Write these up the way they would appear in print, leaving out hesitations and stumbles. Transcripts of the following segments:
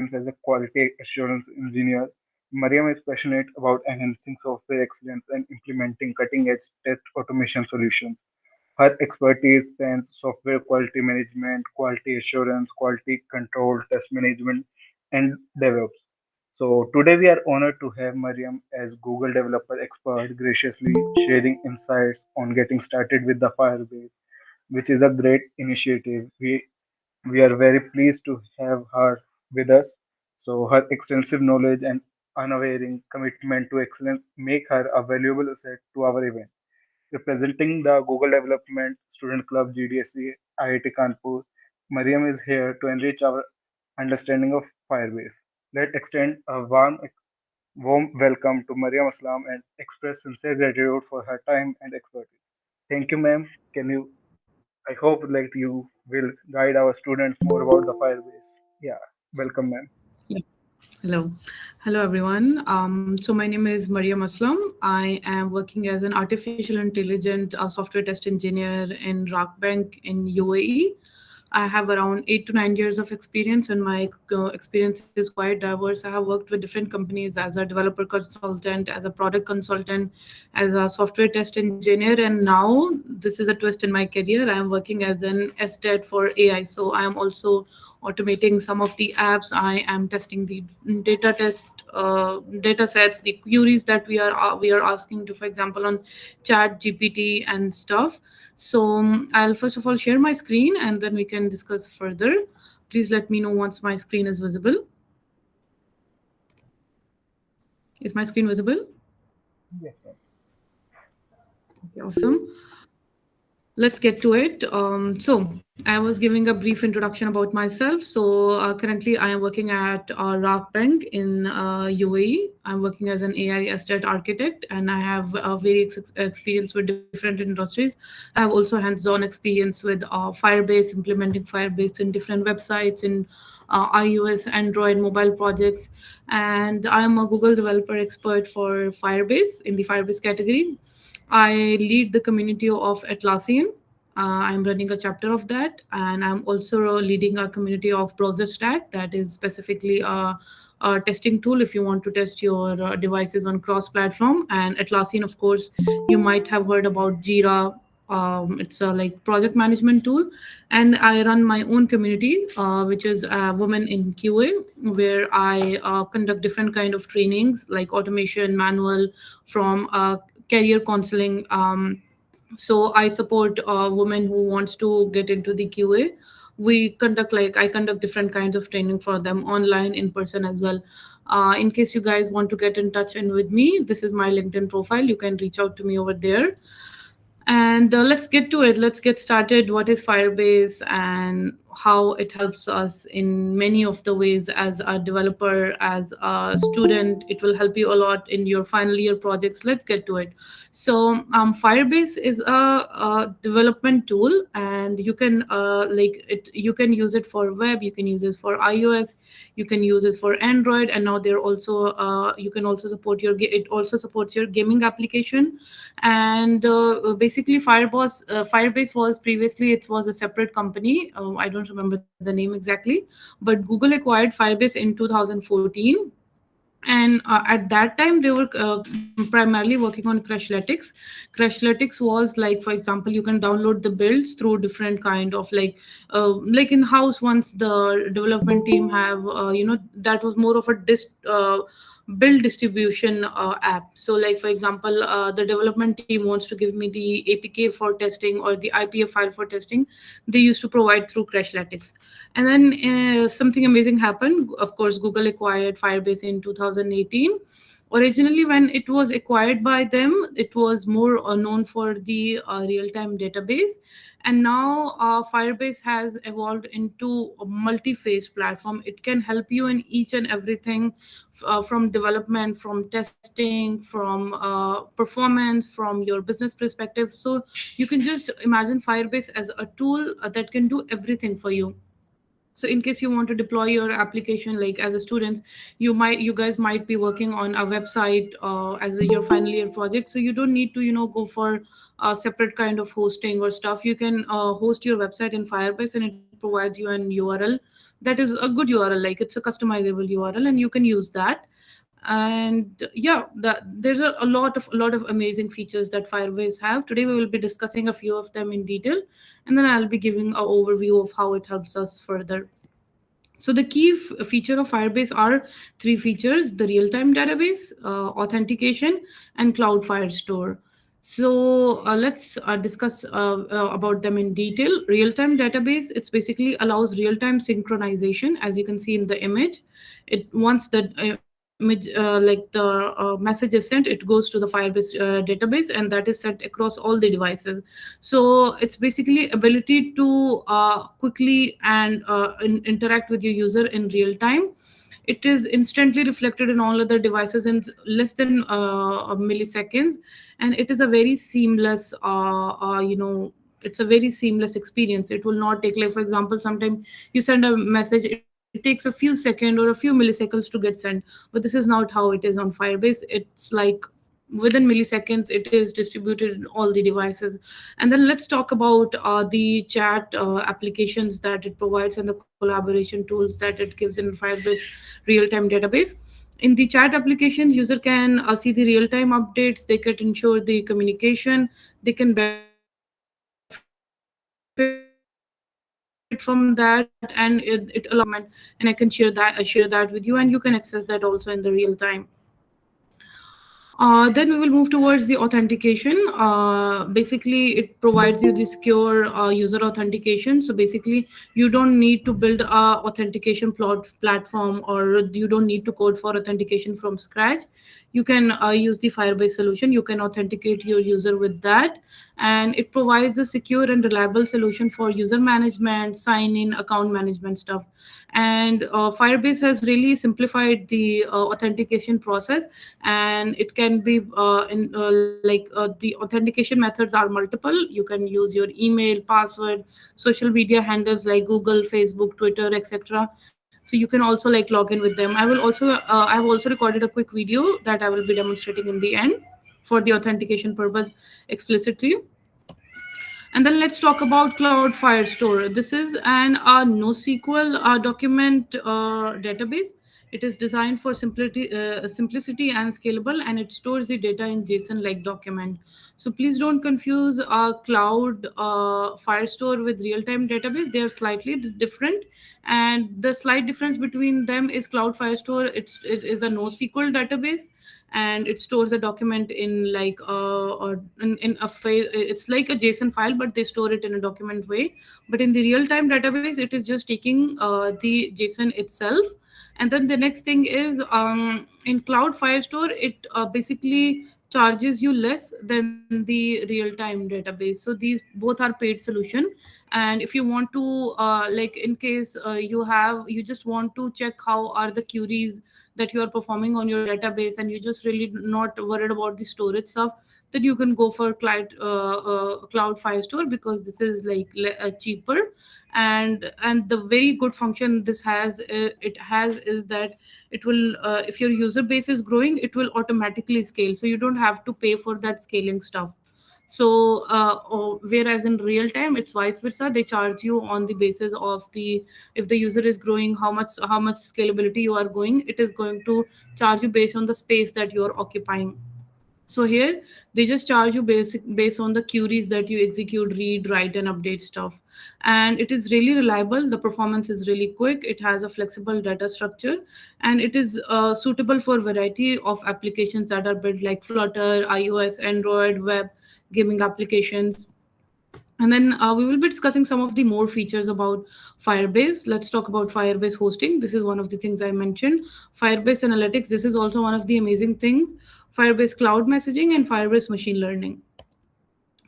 experience as a quality assurance engineer. Mariam is passionate about enhancing software excellence and implementing cutting-edge test automation solutions. Her expertise spans software quality management, quality assurance, quality control, test management, and DevOps. So today we are honored to have Mariam as Google developer expert, graciously sharing insights on getting started with the Firebase, which is a great initiative. We are very pleased to have her with us. So her extensive knowledge and unwavering commitment to excellence make her a valuable asset to our event. Representing the Google Development Student Club GDSC-IIT Kanpur, Mariam is here to enrich our understanding of Firebase. Let's extend a warm welcome to Mariam Aslam and express sincere gratitude for her time and expertise. Thank you, ma'am. Can you? I hope like you will guide our students more about the Firebase. Yeah, welcome, ma'am. Yeah. Hello. Hello, everyone. So, my name is Mariam Aslam. I am working as an artificial intelligence software test engineer in Rock Bank in UAE. I have around 8 to 9 years of experience, and my experience is quite diverse. I have worked with different companies as a developer consultant, as a product consultant, as a software test engineer, and now this is a twist in my career. I am working as an SDET for AI. So I am also automating some of the apps. I am testing the data sets, the queries that we are asking to, for example, on Chat GPT and stuff. So I'll first of all share my screen and then we can discuss further. Please let me know once my screen is visible. Is my screen visible? Yes, ma'am. Okay, awesome. Let's get to it. So, I was giving a brief introduction about myself. So, currently, I am working at Rock Bank in UAE. I'm working as an AI estate architect, and I have experience with different industries. I have also hands-on experience with Firebase, implementing Firebase in different websites in iOS, Android, mobile projects, and I am a Google developer expert for Firebase in the Firebase category. I lead the community of Atlassian. I'm running a chapter of that, and I'm also leading a community of Browser Stack that is specifically a testing tool if you want to test your devices on cross-platform. And Atlassian, of course, you might have heard about Jira. It's a like project management tool, and I run my own community, which is Women in QA, where I conduct different kind of trainings like automation, manual, from career counseling. So I support women who wants to get into the QA. I conduct different kinds of training for them online, in person as well. In case you guys want to get in touch and with me, this is my LinkedIn profile. You can reach out to me over there. And let's get to it. Let's get started. What is Firebase and how it helps us in many of the ways as a developer, as a student? It will help you a lot in your final year projects. Let's get to it. So, Firebase is a development tool, and you can like it. You can use it for web. You can use it for iOS. You can use it for Android, and now they're also you can also support it also supports your gaming application. And basically Firebase was previously, it was a separate company. I don't remember the name exactly, but Google acquired Firebase in 2014. And at that time they were primarily working on Crashlytics was like, for example, you can download the builds through different kind of like in house. Once the development team have that was more of a build distribution app. So like, for example, the development team wants to give me the APK for testing or the IPA file for testing. They used to provide through Crashlytics. And then something amazing happened. Of course, Google acquired Firebase in 2018. Originally, when it was acquired by them, it was more known for the real-time database. And now Firebase has evolved into a multi-phase platform. It can help you in each and everything, from development, from testing, from performance, from your business perspective. So you can just imagine Firebase as a tool that can do everything for you. So in case you want to deploy your application, like as a student, you guys might be working on a website as your final year project, so you don't need to go for a separate kind of hosting or stuff. You can host your website in Firebase, and it provides you an URL that is a good URL, like it's a customizable URL, and you can use that. And yeah, there's a lot of amazing features that Firebase have. Today we will be discussing a few of them in detail, and then I'll be giving an overview of how it helps us further. So the key feature of Firebase are three features: the real-time database, authentication, and Cloud Firestore. So let's discuss about them in detail. Real-time database, it's basically allows real-time synchronization, as you can see in the image. It once the image, like the message is sent, it goes to the Firebase database, and that is sent across all the devices. So it's basically ability to quickly and interact with your user in real time. It is instantly reflected in all other devices in less than milliseconds, and it is a very seamless it's a very seamless experience. It will not take, like for example, sometimes you send a message, it takes a few seconds or a few milliseconds to get sent, but this is not how it is on Firebase. It's like within milliseconds it is distributed in all the devices. And then let's talk about the chat applications that it provides and the collaboration tools that it gives in Firebase real-time database. In the chat applications, user can see the real-time updates, they can ensure the communication, they can benefit from that, and it allows them to share documents, and I can share that with you, and you can access that also in the real time. Then we will move towards the authentication. Basically, it provides you the secure user authentication. So basically, you don't need to build a authentication platform, or you don't need to code for authentication from scratch. You can use the Firebase solution. You can authenticate your user with that, and it provides a secure and reliable solution for user management, sign-in, account management stuff. And Firebase has really simplified the authentication process, and it can be the authentication methods are multiple. You can use your email, password, social media handles like Google, Facebook, Twitter, etc. So you can also like log in with them. I have also recorded a quick video that I will be demonstrating in the end for the authentication purpose explicitly. And then let's talk about Cloud Firestore. This is an NoSQL document database. It is designed for simplicity and scalable, and it stores the data in JSON-like document. So please don't confuse Cloud Firestore with real-time database. They are slightly different, and the slight difference between them is Cloud Firestore. It is a NoSQL database, and it stores a document in like in a file. It's like a JSON file, but they store it in a document way. But in the real-time database, it is just taking the JSON itself. And then the next thing is in Cloud Firestore, it basically charges you less than the real-time database. So these both are paid solution. And if you want to like in case you just want to check how are the queries that you are performing on your database, and you just really not worried about the storage stuff, then you can go for Cloud Firestore, because this is like cheaper. And the very good function this has it has is that it will if your user base is growing, it will automatically scale, so you don't have to pay for that scaling stuff. So whereas in real time it's vice versa, they charge you on the basis of the, if the user is growing, how much scalability you are going, it is going to charge you based on the space that you are occupying. So here they just charge you based on the queries that you execute, read, write, and update stuff. And it is really reliable. The performance is really quick. It has a flexible data structure, and it is suitable for variety of applications that are built like Flutter, iOS, Android, web, gaming applications. And then we will be discussing some of the more features about Firebase. Let's talk about Firebase hosting. This is one of the things I mentioned. Firebase analytics. This is also one of the amazing things. Firebase cloud messaging and Firebase machine learning.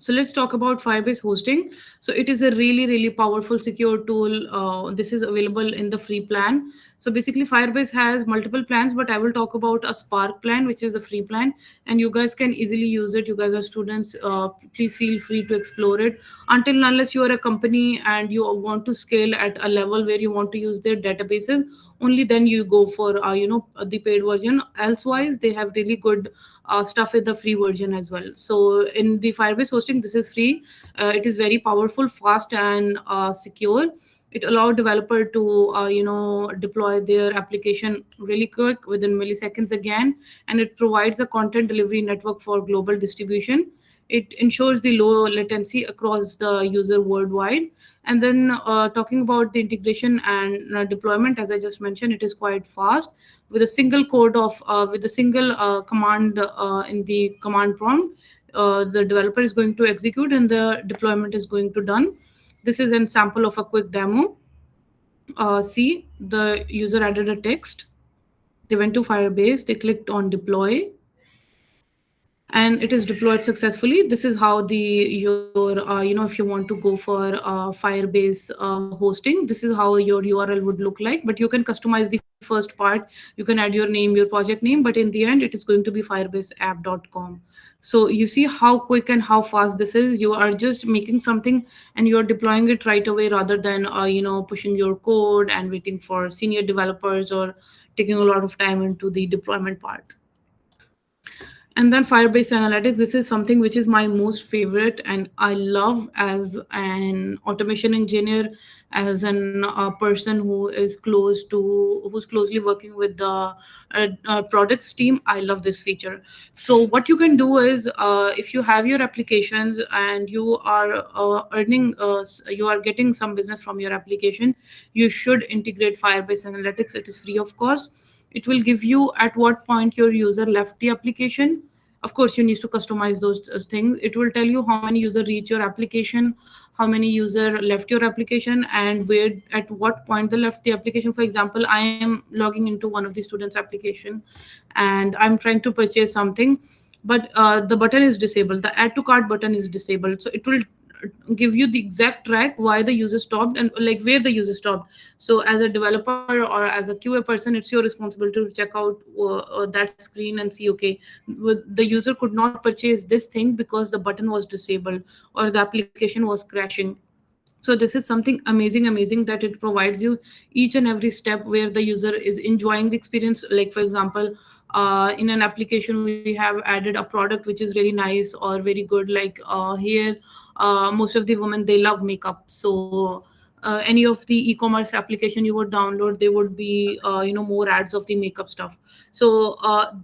So let's talk about Firebase hosting. So it is a really, really powerful, secure tool. This is available in the free plan. So basically, Firebase has multiple plans, but I will talk about a Spark plan, which is the free plan, and you guys can easily use it. You guys are students. Please feel free to explore it. Until and unless you are a company and you want to scale at a level where you want to use their databases, only then you go for the paid version. Elsewise, they have really good stuff with the free version as well. So in the Firebase hosting, this is free. It is very powerful, fast, and secure. It allowed developer to deploy their application really quick within milliseconds again, and it provides a content delivery network for global distribution. It ensures the low latency across the user worldwide. And then talking about the integration and deployment, as I just mentioned, it is quite fast. With a single code of with a single command in the command prompt, the developer is going to execute and the deployment is going to done. This is an sample of a quick demo. See, the user added a text. They went to Firebase, they clicked on deploy, and it is deployed successfully. This is how the your if you want to go for Firebase hosting, this is how your URL would look like. But you can customize the first part. You can add your name, your project name, but in the end it is going to be firebaseapp.com. So you see how quick and how fast this is. You are just making something and you are deploying it right away, rather than pushing your code and waiting for senior developers or taking a lot of time into the deployment part. And then Firebase Analytics, this is something which is my most favorite, and I love as an automation engineer, as an person who's closely working with the products team. I love this feature. So what you can do is, if you have your applications and you are you are getting some business from your application, you should integrate Firebase Analytics. It is free of cost. It will give you at what point your user left the application. Of course, you need to customize those things. It will tell you how many user reach your application, how many user left your application, and where at what point they left the application. For example, I am logging into one of the students application and I'm trying to purchase something, but the button is disabled, the add to cart button is disabled. So it will give you the exact track why the user stopped and like where the user stopped. So as a developer or as a QA person, it's your responsibility to check out that screen and see, okay, the user could not purchase this thing because the button was disabled or the application was crashing. So this is something amazing that it provides you each and every step where the user is enjoying the experience. Like for example, in an application we have added a product which is really nice or very good, like here most of the women, they love makeup. So any of the e-commerce application you would download, there would be more ads of the makeup stuff. So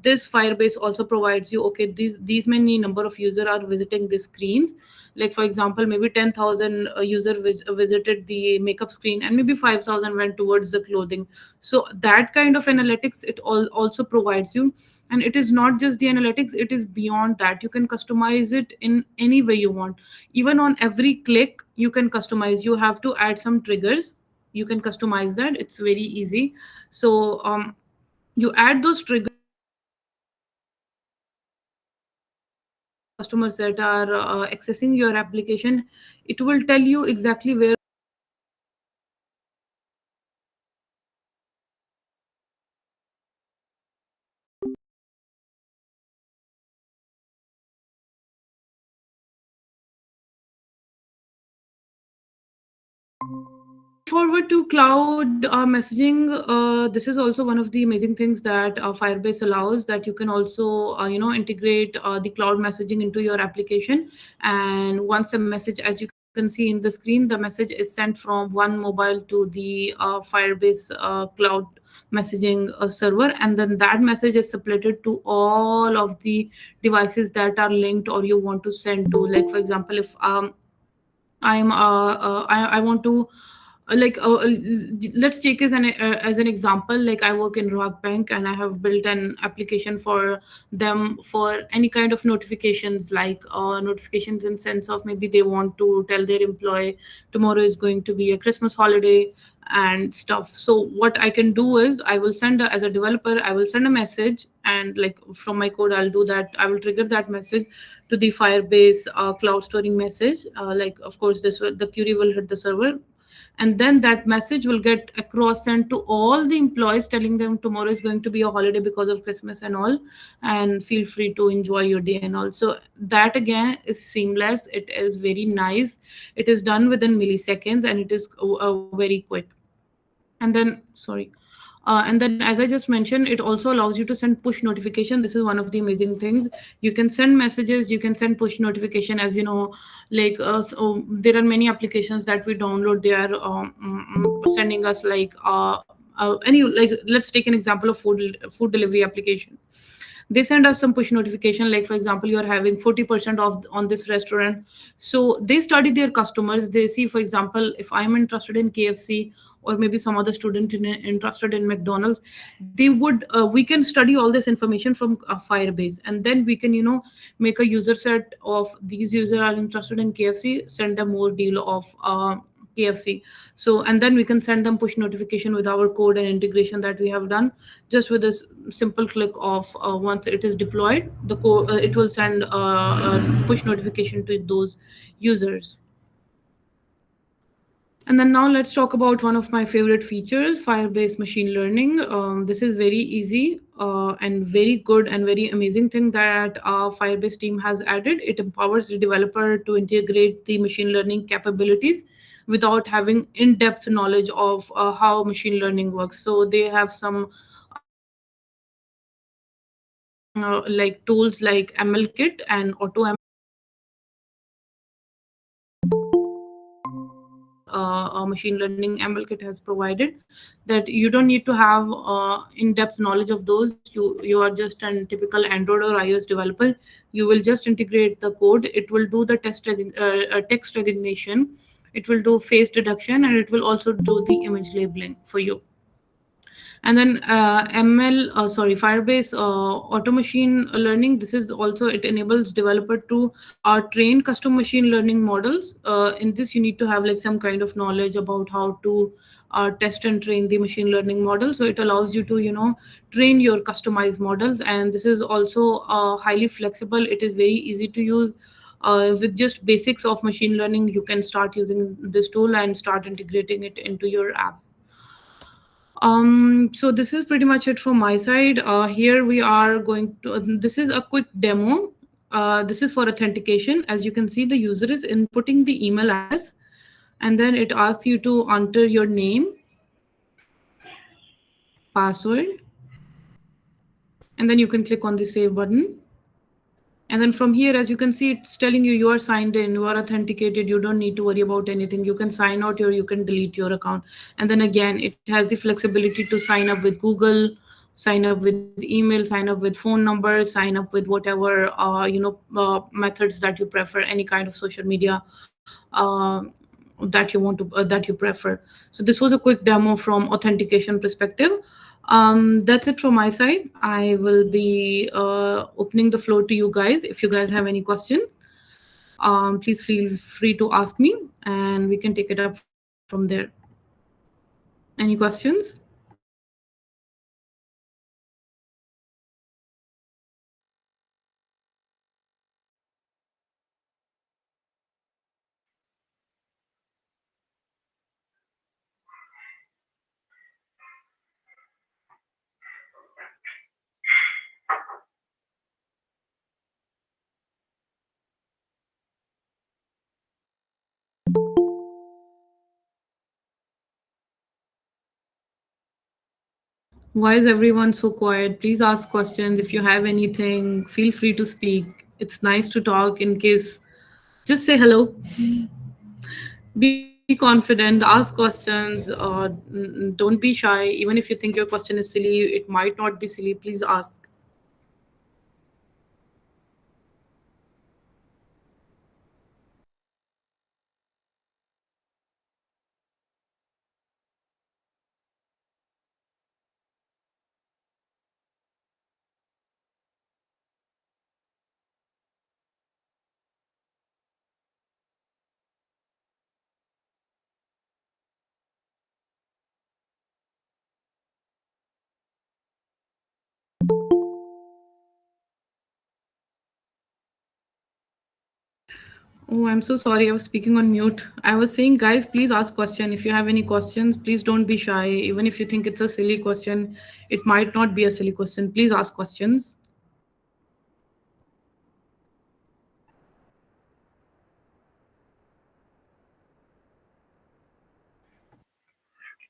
this Firebase also provides you, okay, these many number of users are visiting these screens. Like for example, maybe 10,000 visited the makeup screen and maybe 5,000 went towards the clothing. So that kind of analytics it also provides you. And it is not just the analytics, it is beyond that. You can customize it in any way you want. Even on every click you can customize. You have to add some triggers, you can customize that. It's very easy. So you add those triggers, and the customers that are accessing your application, it will tell you exactly where Moving forward to cloud messaging, this is also one of the amazing things that Firebase allows, that you can also integrate the cloud messaging into your application. And once a message, as you can see in the screen, the message is sent from one mobile to the Firebase cloud messaging server, and then that message is separated to all of the devices that are linked or you want to send to. Like for example, if I want to let's take as an example, like I work in rock bank and I have built an application for them for any kind of notifications, like notifications in sense of maybe they want to tell their employee tomorrow is going to be a Christmas holiday and stuff. So what I can do is I will as a developer, I will send a message, and like from my code I'll do that, I will trigger that message to the Firebase cloud storing message. Like of course the query will hit the server, and then that message will get across sent to all the employees telling them tomorrow is going to be a holiday because of Christmas and all, and feel free to enjoy your day and all. So that again is seamless, it is very nice, it is done within milliseconds, and it is very quick. And then sorry, and then as I just mentioned, it also allows you to send push notification. This is one of the amazing things. You can send messages, you can send push notification, as you know, so there are many applications that we download, they are sending us like any, like let's take an example of food delivery application. They send us some push notification, like for example you're having 40% off on this restaurant. So they study their customers, they see, for example, if I'm interested in KFC, or maybe some other student interested in McDonald's, they would we can study all this information from Firebase, and then we can, make a user set of these users are interested in KFC, send them more deal of KFC. So, and then we can send them push notification with our code and integration that we have done. Just with this simple click of once it is deployed, it will send a push notification to those users. And then now let's talk about one of my favorite features, Firebase machine learning. This is very easy and very good and very amazing thing that our Firebase team has added. It empowers the developer to integrate the machine learning capabilities without having in-depth knowledge of how machine learning works. So they have some like tools like ML Kit and machine learning ML Kit has provided, that you don't need to have in-depth knowledge of those. You are just a typical Android or iOS developer. You will just integrate the code. It will do the text recognition. It will do face detection, and it will also do the image labeling for you. And then Firebase auto machine learning. This is also, it enables developer to train custom machine learning models. In this, you need to have like some kind of knowledge about how to test and train the machine learning model. So it allows you to, train your customized models. And this is also highly flexible. It is very easy to use. With just basics of machine learning, you can start using this tool and start integrating it into your app. So this is pretty much it from my side. Here we are going to, this is a quick demo. This is for authentication. As you can see, the user is inputting the email address, and then it asks you to enter your name, password, and then you can click on the save button. And then from here, as you can see, it's telling you you are signed in, you are authenticated, you don't need to worry about anything. You can sign out or you can delete your account. And then again, it has the flexibility to sign up with Google, sign up with email, sign up with phone number, sign up with whatever, methods that you prefer, any kind of social media that you prefer. So this was a quick demo from authentication perspective. That's it from my side. I will be opening the floor to you guys. If you guys have any question, please feel free to ask me, and we can take it up from there. Any questions? Why is everyone so quiet? Please ask questions. If you have anything, feel free to speak. It's nice to talk. In case, just say hello. Be confident, ask questions, don't be shy. Even if you think your question is silly, it might not be silly, please ask. Oh, I'm so sorry. I was speaking on mute. I was saying, guys, please ask question. If you have any questions, please don't be shy. Even if you think it's a silly question, it might not be a silly question. Please ask questions.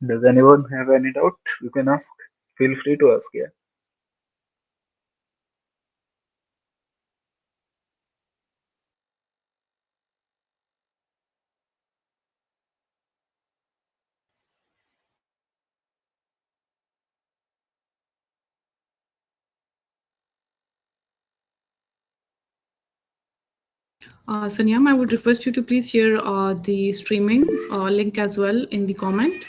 Does anyone have any doubt? You can ask. Feel free to ask. Yeah. Sanyam, I would request you to please share the streaming link as well in the comment.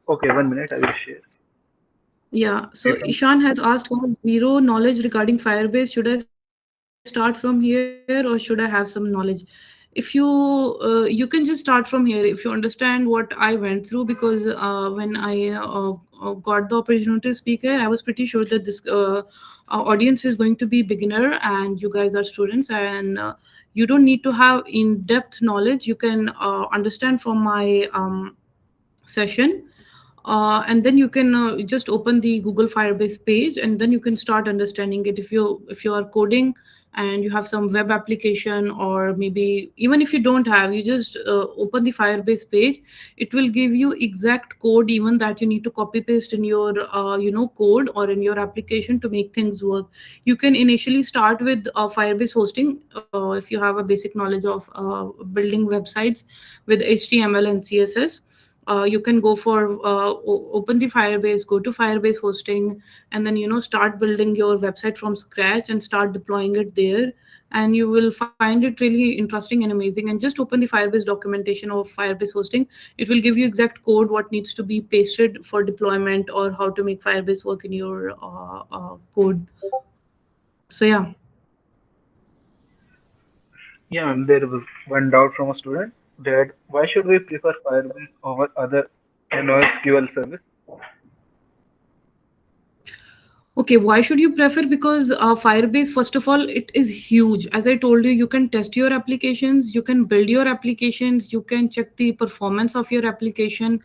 Okay, 1 minute. I will share. Yeah, so If Ishan has asked, I have zero knowledge regarding Firebase. Should I start from here or should I have some knowledge? If you can just start from here if you understand what I went through, because when I got the opportunity to speak here, I was pretty sure that this audience is going to be beginner and you guys are students, and you don't need to have in-depth knowledge. You can understand from my session, and then you can just open the Google Firebase page, and then you can start understanding it. If you are coding and you have some web application, or maybe even if you don't have, you just open the Firebase page. It will give you exact code even that you need to copy paste in your code or in your application to make things work. You can initially start with Firebase hosting, if you have a basic knowledge of building websites with HTML and CSS. You can go for open the Firebase, go to Firebase hosting, and then start building your website from scratch and start deploying it there. And you will find it really interesting and amazing. And just open the Firebase documentation of Firebase hosting. It will give you exact code what needs to be pasted for deployment, or how to make Firebase work in your code. So yeah. yeah, there was one doubt from a student that why should we prefer Firebase over other NoSQL service? Okay, why should you prefer? Because Firebase, first of all, it is huge. As I told you, you can test your applications, you can build your applications, you can check the performance of your application.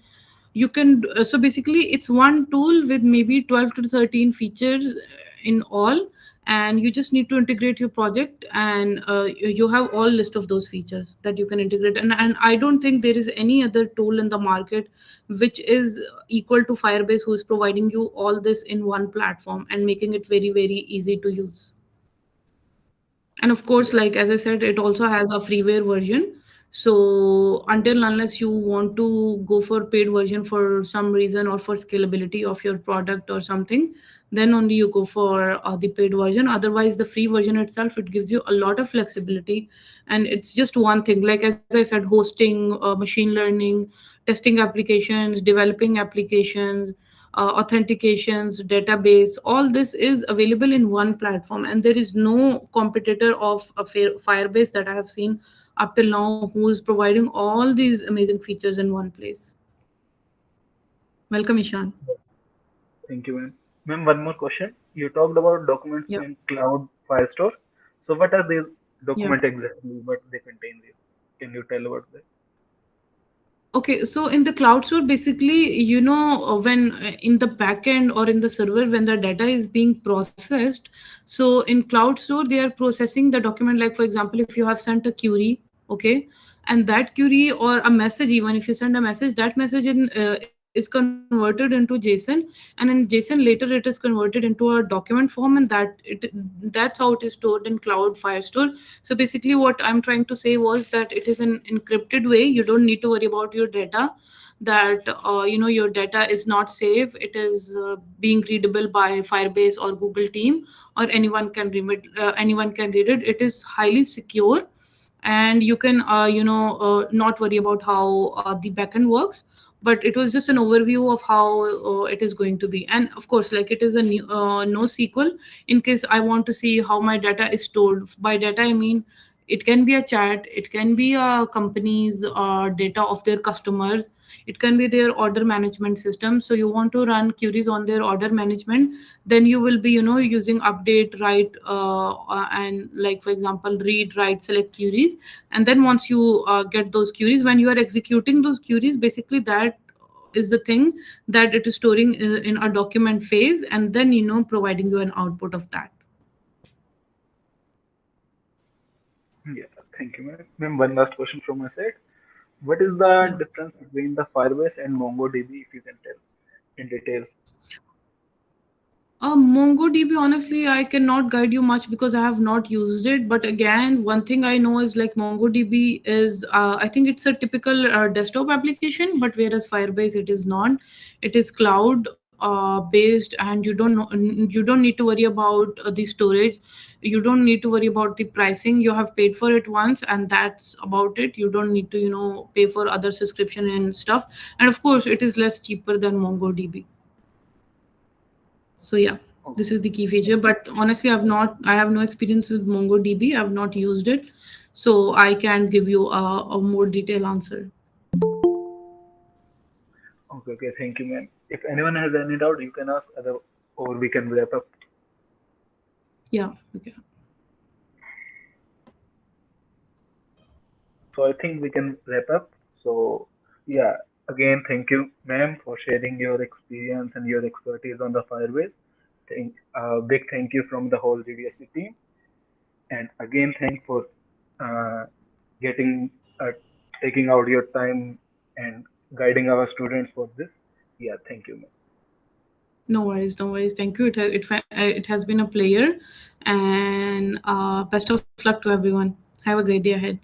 You can, so basically, it's one tool with maybe 12 to 13 features in all, and you just need to integrate your project, and you have all list of those features that you can integrate. And I don't think there is any other tool in the market which is equal to Firebase, who is providing you all this in one platform and making it very, very easy to use. And of course, Yeah. like as I said, it also has a freeware version. So until unless you want to go for paid version for some reason, or for scalability of your product or something, then only you go for the paid version. Otherwise, the free version itself, it gives you a lot of flexibility. And it's just one thing, like as I said, hosting, machine learning, testing applications, developing applications, authentications, database, all this is available in one platform, and there is no competitor of a Firebase that I have seen up till now who is providing all these amazing features in one place. Welcome, Ishan. Thank you, ma'am. Ma'am, one more question. You talked about documents Yeah, in Cloud Firestore. So what are these yeah. documents exactly? What they contain there? Can you tell about that? Okay, so in the cloud store, basically, when in the backend or in the server, when the data is being processed, so in cloud store, they are processing the document. Like, for example, if you have sent a query, okay, and that query or a message, even if you send a message, that message is converted into JSON, and in JSON later it is converted into a document form, and that's how it is stored in Cloud Firestore. So basically, what I'm trying to say was that it is an encrypted way. You don't need to worry about your data, that your data is not safe. It is being readable by Firebase or Google team, or anyone can read it. It is highly secure, and you can not worry about how the backend works. But it was just an overview of how it is going to be. And of course, like, it is a no SQL. In case I want to see how my data is stored, by data I mean, It can be a chat, it can be a company's data of their customers, it can be their order management system. So you want to run queries on their order management, then you will be, using update, write, and like for example read, write, select queries. And then once you get those queries, when you are executing those queries, basically that is the thing that it is storing in a document phase, and then providing you an output of that. Yeah, thank you, ma'am. Ma'am, one last question from my side. What is the Yeah. difference between the Firebase and MongoDB, if you can tell in details? MongoDB, honestly, I cannot guide you much because I have not used it. But again, one thing I know is like MongoDB is, I think it's a typical desktop application, but whereas Firebase, it is not. It is cloud based, and you don't need to worry about the storage. You don't need to worry about the pricing. You have paid for it once, and that's about it. You don't need to pay for other subscription and stuff. And of course, it is less cheaper than MongoDB. So yeah, Oh, this is the key feature. But honestly, I have no experience with MongoDB. I've not used it, so I can't give you a more detailed answer. okay, okay, thank you, ma'am. If anyone has any doubt, you can ask, other, or we can wrap up. Yeah. Okay. So I think we can wrap up. So yeah, again, thank you, ma'am, for sharing your experience and your expertise on the Firebase. Big thank you from the whole GDSC team. And again, thanks for uh, getting taking out your time and guiding our students for this. Yeah, thank you, ma'am. No worries. No worries. Thank you. It has been a pleasure, and best of luck to everyone. Have a great day ahead.